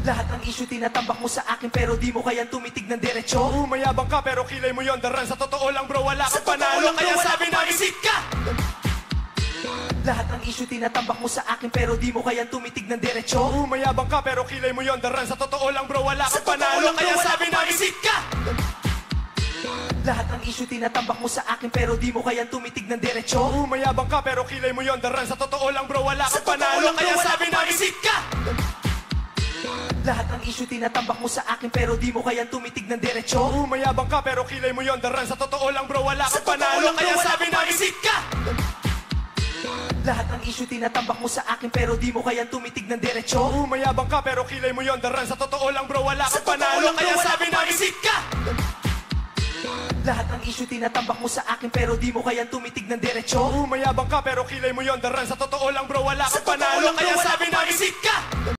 Lahat ng issue tinatambak mo sa akin pero di mo kayang tumitig ng diretsyo. Mayabang ka pero kilay mo yon daran. Sa totoo lang bro, wala kang panalo, kaya sabi namin sit ka. Lahat ng issue tinatambak mo sa akin pero di mo kayang tumitig ng diretsyo. Mayabang ka pero kilay mo yon daran. Sa totoo lang bro, wala kang panalo, kaya sabi namin sit ka. Lahat ng issue tinatambak mo sa akin pero di mo kayang tumitig ng diretsyo. Mayabang ka pero kilay mo yon daran. Sa totoo lang bro, wala kang panalo, kaya sabi namin sit ka. Lahat ng issue tinatambak mo sa akin pero di mo kayang tumitig ng diretsyo. Mayabang ka pero kilay mo yon daran. Sa totoo lang bro, wala kang panalo, kaya sabi namin sit ka. Lahat ng issue tinatambak mo sa akin pero di mo kayang tumitig ng diretsyo. Mayabang ka pero kilay mo yon daran. Sa totoo lang bro, wala kang panalo, kaya sabi namin sit ka. Lahat ng issue tinatambak mo sa akin pero di mo kayang tumitig ng diretsyo. Mayabang ka pero kilay mo yon daran. Sa totoo lang bro, wala kang panalo, kaya sabi namin sit ka.